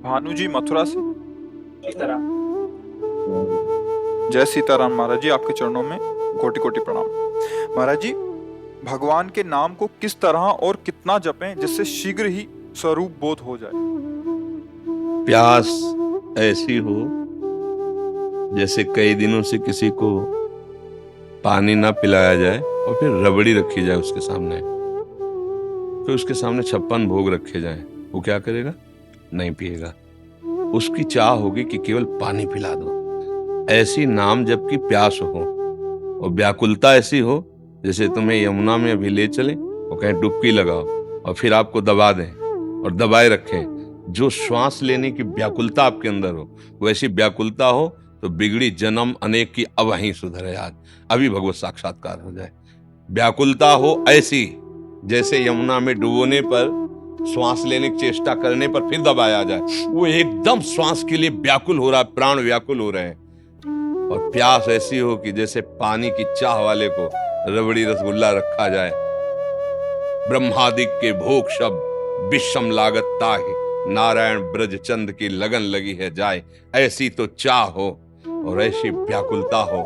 भानु जी मथुरा से। जय सीताराम महाराज जी, आपके चरणों में कोटि कोटि प्रणाम। महाराज जी, भगवान के नाम को किस तरह और कितना जपें जिससे शीघ्र ही स्वरूप बोध हो जाए? प्यास ऐसी हो जैसे कई दिनों से किसी को पानी ना पिलाया जाए और फिर रबड़ी रखी जाए उसके सामने, फिर उसके सामने 56 भोग रखे जाएं, वो क्या करेगा? नहीं पिएगा। उसकी चाह होगी कि केवल पानी पिला दो। ऐसी नाम जब की प्यास हो और व्याकुलता ऐसी हो जैसे तुम्हें यमुना में अभी ले चलें और कहें डुबकी लगाओ और फिर आपको दबा दें और दबाए रखें। जो श्वास लेने की व्याकुलता आपके अंदर हो, वैसी व्याकुलता हो तो बिगड़ी जन्म अनेक की अब वहीं सुधरे आज, अभी भगवत साक्षात्कार हो जाए। व्याकुलता हो ऐसी जैसे यमुना में डुबोने पर, श्वास लेने की चेष्टा करने पर फिर दबाया जाए, वो एकदम श्वास के लिए व्याकुल हो रहा है, प्राण व्याकुल हो रहे हैं। और प्यास ऐसी हो कि जैसे पानी की चाह वाले को रबड़ी रसगुल्ला रखा जाए। ब्रह्मादिक के भोग शब्द विषम लागत ताहि, नारायण ब्रज चंद की लगन लगी है जाए। ऐसी तो चाह हो और ऐसी व्याकुलता हो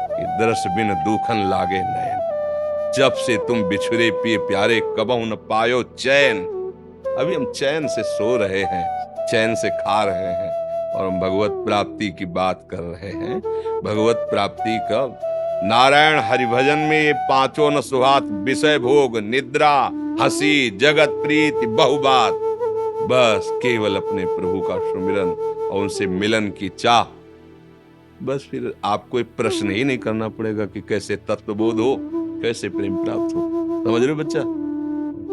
कि दरस बिन दूखन लागे नयन। जब से तुम बिछुरे पिए प्यारे कबहु न पायो चैन। अभी हम चैन से सो रहे हैं, चैन से खा रहे हैं और हम भगवत प्राप्ति की बात कर रहे हैं। भगवत प्राप्ति का नारायण हरिभजन में ये पांचों न सुहात, विषय भोग निद्रा हंसी जगत प्रीति बहुबात। बस केवल अपने प्रभु का सुमिरन और उनसे मिलन की चाह। बस फिर आपको एक प्रश्न ही नहीं करना पड़ेगा कि कैसे तत्वबोध हो, कैसे प्रेम प्राप्त हो। समझ रहे हो बच्चा?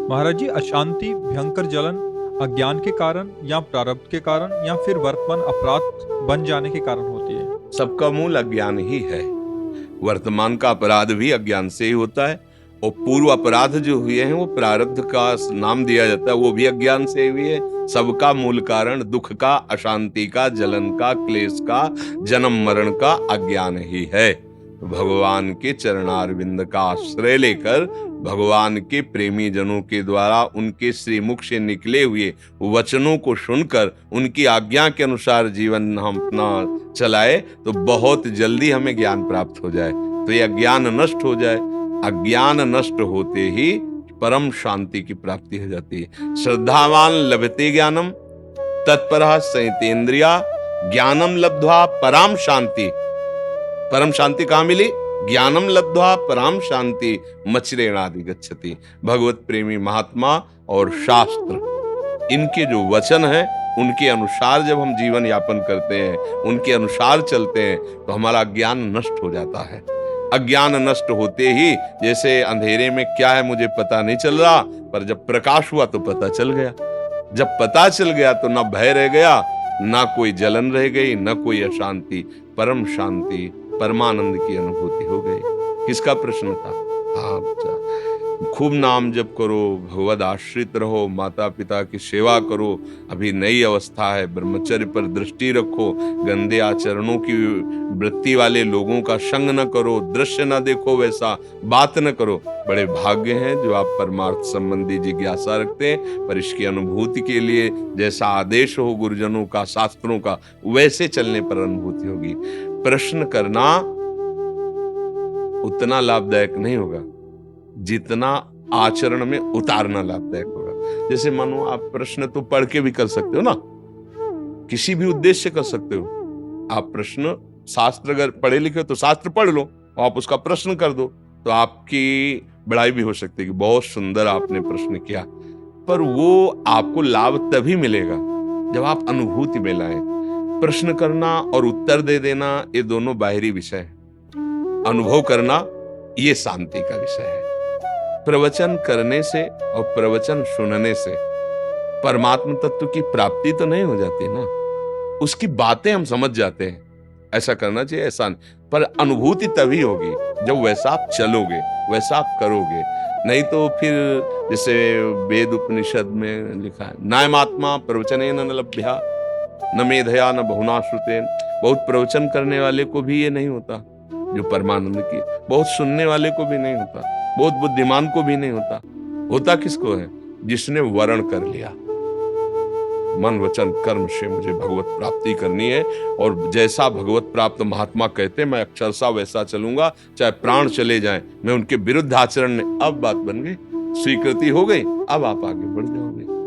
महाराज जी, अशांति, भयंकर जलन अज्ञान के कारण या प्रारब्ध के कारण या फिर वर्तमान अपराध बन जाने के कारण होती है? सबका मूल अज्ञान ही है। वर्तमान का अपराध भी अज्ञान से ही होता है और पूर्व अपराध जो हुए हैं वो प्रारब्ध का नाम दिया जाता है, वो भी अज्ञान से हुई है। सबका मूल कारण दुख का, अशांति का, जलन का, क्लेश का, जन्म मरण का अज्ञान ही है। भगवान के चरणारविंद का आश्रय लेकर भगवान के प्रेमी जनों के द्वारा उनके श्रीमुख से निकले हुए वचनों को सुनकर उनकी आज्ञा के अनुसार जीवन हम अपना चलाए तो बहुत जल्दी हमें ज्ञान प्राप्त हो जाए, तो ये अज्ञान नष्ट हो जाए। अज्ञान नष्ट होते ही परम शांति की प्राप्ति हो जाती है। श्रद्धावान लभते ज्ञानम तत्परः संयतेन्द्रिया, ज्ञानम लब्ध्वा पराम शांति। परम शांति कहाँ मिली? ज्ञानम लब्ध्वा पराम शांति मच्रेणादि गच्छति। भगवत प्रेमी महात्मा और शास्त्र, इनके जो वचन है उनके अनुसार जब हम जीवन यापन करते हैं, उनके अनुसार चलते हैं तो हमारा ज्ञान नष्ट हो जाता है। अज्ञान नष्ट होते ही जैसे अंधेरे में क्या है मुझे पता नहीं चल रहा, पर जब प्रकाश हुआ तो पता चल गया। जब पता चल गया तो ना भय रह गया, ना कोई जलन रह गई, ना कोई अशांति। परम शांति, परमानंद की अनुभूति हो गई। किसका प्रश्न था? हाँ, खूब नाम जप करो, भगवद आश्रित रहो, माता पिता की सेवा करो। अभी नई अवस्था है, ब्रह्मचर्य पर दृष्टि रखो, गंदे आचरणों की वृत्ति वाले लोगों का संग न करो, दृश्य न देखो, वैसा बात न करो। बड़े भाग्य हैं जो आप परमार्थ संबंधी जिज्ञासा रखते हैं, पर इसकी अनुभूति के लिए जैसा आदेश हो गुरुजनों का, शास्त्रों का, वैसे चलने पर अनुभूति होगी। प्रश्न करना उतना लाभदायक नहीं होगा जितना आचरण में उतारना लाभदायक होगा। जैसे मानो आप प्रश्न तो पढ़ के भी कर सकते हो ना, किसी भी उद्देश्य से कर सकते हो। आप प्रश्न, शास्त्र अगर पढ़े लिखे हो तो शास्त्र पढ़ लो, आप उसका प्रश्न कर दो तो आपकी बड़ाई भी हो सकती है कि बहुत सुंदर आपने प्रश्न किया। पर वो आपको लाभ तभी मिलेगा जब आप अनुभूति में लाए। प्रश्न करना और उत्तर दे देना ये दोनों बाहरी विषय है, अनुभव करना ये शांति का विषय है। प्रवचन करने से और प्रवचन सुनने से परमात्म तत्व की प्राप्ति तो नहीं हो जाती ना, उसकी बातें हम समझ जाते हैं। ऐसा करना चाहिए, ऐसा नहीं। पर अनुभूति तभी होगी जब वैसा आप चलोगे, वैसा आप करोगे। नहीं तो फिर जैसे वेद उपनिषद में लिखा है, नायमात्मा प्रवचनेन न लभ्या न मेधया न बहुना श्रुतेन। बहुत प्रवचन करने वाले को भी ये नहीं होता जो परमानंद की, बहुत सुनने वाले को भी नहीं होता, बहुत बुद्धिमान को भी नहीं होता। होता किसको है? जिसने वर्ण कर लिया। मन वचन कर्म से मुझे भगवत प्राप्ति करनी है, और जैसा भगवत प्राप्त महात्मा कहते मैं अक्षरशः वैसा चलूंगा, चाहे प्राण चले जाएं। मैं उनके विरुद्ध आचरण नहीं। अब बात बन गई, स्वीकृति हो गई, अब आप आगे बढ़ जाओगे।